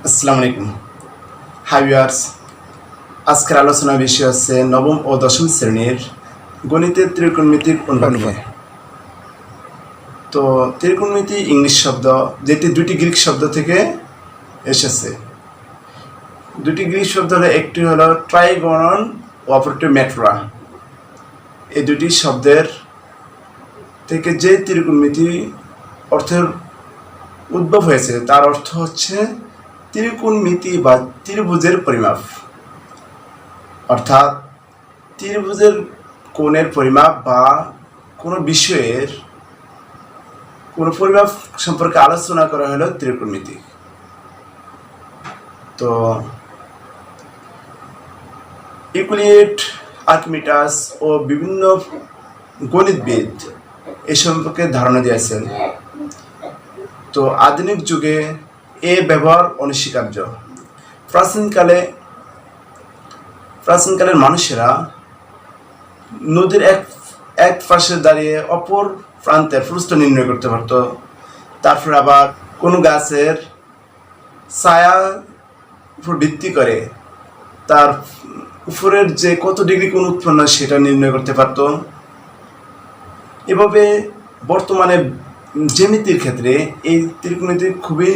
আসসালামু আলাইকুম। Hi viewers, আজকের আলোচনার বিষয় হচ্ছে নবম ও দশম শ্রেণীর গণিতের ত্রিকোণমিতিক অনুপাত নিয়ে। তো ত্রিকোণমিতি ইংলিশ শব্দ, যেটি দুটি গ্রিক শব্দ থেকে এসেছে। দুটি গ্রিক শব্দ হলো, একটি হলো ট্রাইগোনন ও অপরটি মেট্রা। এই দুটি শব্দের থেকে যে ত্রিকোণমিতি অর্থের উদ্ভব হয়েছে তার অর্থ হচ্ছে ত্রিকোণমিতি বা ত্রিভুজের পরিমাপ, অর্থাৎ ত্রিভুজের কোণের পরিমাপ বা কোনো বিষয়ের কোনো পরিমাপ সম্পর্কে আলোচনা করা হলো ত্রিকোণমিতি। তো ইউক্লিড, আর্কিমিডিস ও বিভিন্ন গণিতবিদ এ সম্পর্কে ধারণা দিয়েছেন। তো আধুনিক যুগে এ ব্যবহার অনস্বীকার্য। প্রাচীনকালের মানুষেরা নদীর এক পাশে দাঁড়িয়ে অপর প্রান্তের প্রস্থ নির্ণয় করতে পারত। তারপর আবার কোনো গাছের ছায়া উপর ভিত্তি করে তার উপরের যে কত ডিগ্রি কোণ উৎপন্ন সেটা নির্ণয় করতে পারত। এভাবে বর্তমানে জ্যামিতির ক্ষেত্রে এই ত্রিকোণমিতি খুবই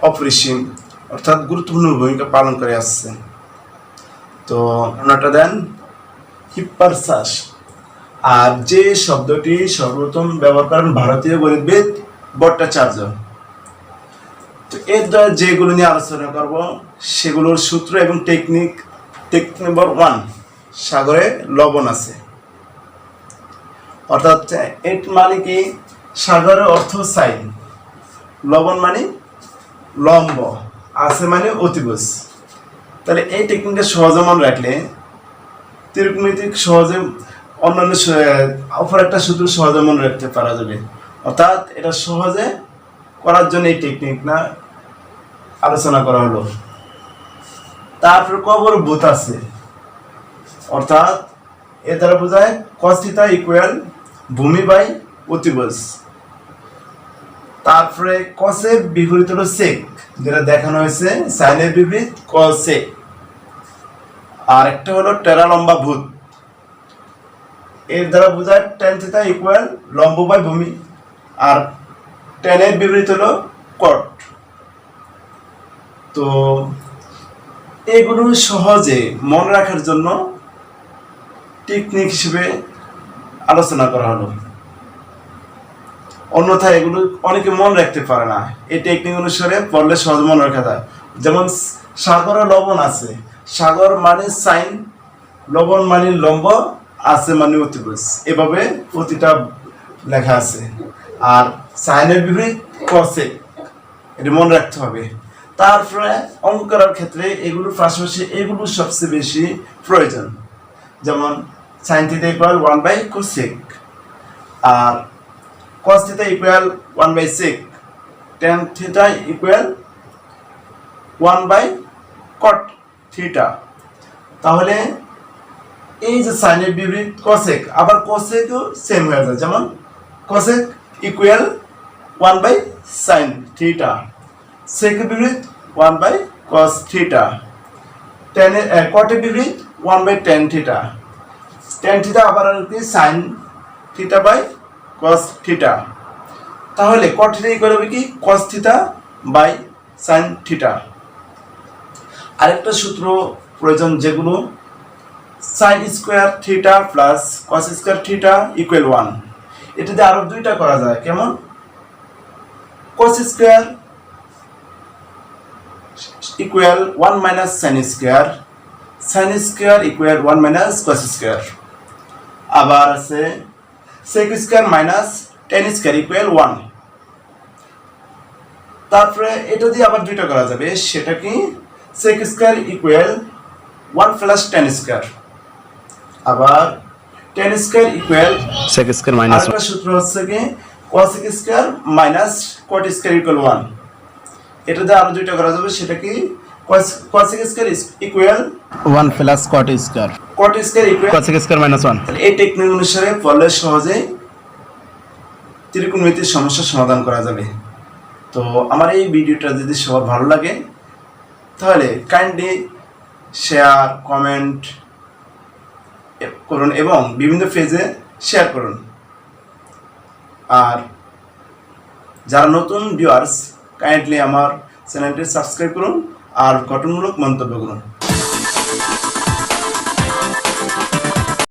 অপরিসীম, অর্থাৎ গুরুত্বপূর্ণ ভূমিকা পালন করে আসছে। তো নামটা দেন হিপ্পারচাস। আর যে শব্দটি সর্বপ্রথম ব্যবহার করেন ভারতীয় গণিতবিদ ভট্টাচার্য। তো এর দ্বারা যেগুলো নিয়ে আলোচনা করব সেগুলোর সূত্র এবং টেকনিক নম্বর 1, সাগরে লবণ আছে। অর্থাৎ এর মানে কি, সাগরের অর্থ সাইন, লবণ মানে লম্ব, আছে মানে অতিভুজ। তাহলে এই টেকনিকটা সহজে মনে রাখলে ত্রিকোণমিতি সহজে অন্যান্য অপর একটা সূত্র সহজে মনে রাখতে পারা যাবে। অর্থাৎ এটা সহজে করার জন্য এই টেকনিক না আলোচনা করা হলো। তারপর কবর ভূত আছে, অর্থাৎ এ দ্বারা বোঝায় cos θ ইকুয়াল ভূমি বাই অতিভুজ। তারপরে কসের বিপরীত হলো সেক, যেটা দেখানো হয়েছে সাইনের বিপরীত কসেক। আর একটা হলো টেরা লম্বা ভূত, এর দ্বারা বোঝায় tan θ ইকুয়াল লম্ব বাই ভূমি। আর টেনের বিপরীত হলো কট। তো এগুলো সহজে মনে রাখার জন্য টেকনিক হিসেবে আলোচনা করা হলো। অন্যথায় এগুলো অনেকে মনে রাখতে পারে না। এই টেকনিক অনুসারে পড়লে সহজে মনে রাখা যায়। যেমন সাগরে লবণ আছে, সাগর মানে সাইন, লবণ মানে লম্ব, আছে মানে অতিভুজ। এভাবে প্রতিটা লেখা আছে। আর সাইনের বিপরীত কসেক, এটা মনে রাখতে হবে। তারপরে অঙ্ক করার ক্ষেত্রে এগুলোর পাশাপাশি এগুলো সবচেয়ে বেশি প্রয়োজন। যেমন সাইন থিটা ইকুয়াল 1/cosec, আর cos θ equal 1/sec, tan θ equal 1/cot θ। তাহলে এই যে সাইনের বিপরীত cosec, আবার cosecও সেম হয়ে যায়। যেমন cosec ইকুয়াল 1/sin θ, sec এর বিপরীত 1/cos θ, tan এর cot এর বিপরীত 1/tan θ, tan θ আবার কি sin θ বাই cos θ। তাহলে cot θ ইকুয়াল হবে কি cos θ বাই sin θ। আরেকটা সূত্র প্রয়োজন, যেগুলো sin square θ plus cos square θ equal 1। এটাতে আরো দুইটা করা যায়। কেমন? cos square equal 1 minus sin square, sin square equal 1 minus cos square. আবার আছে sec square minus tan square equal 1। তারপরে এটা দিয়ে আবার দুইটা করা যাবে, সেটা কি sec square equal 1 plus tan square, আবার tan square equal sec square minus 1। আরেকটা সূত্র হচ্ছে কি cosec square minus cot square equal 1। এটা দিয়ে আরো দুইটা করা যাবে, সেটা কি cosec square equal 1 plus cot square, cot square equal cosec square minus 1। তাহলে এই টেকনিক অনুসারে পড়লে সহজেই ত্রিকোণমিতির সমস্যার সমাধান করা যাবে। তো আমার এই ভিডিওটা যদি সবার ভালো লাগে তাহলে কাইন্ডলি শেয়ার কমেন্ট করুন এবং বিভিন্ন পেজে শেয়ার করুন। আর যারা নতুন ভিউয়ার্স কাইন্ডলি আমার চ্যানেলটি সাবস্ক্রাইব করুন আর গঠনমূলক মন্তব্য করুন।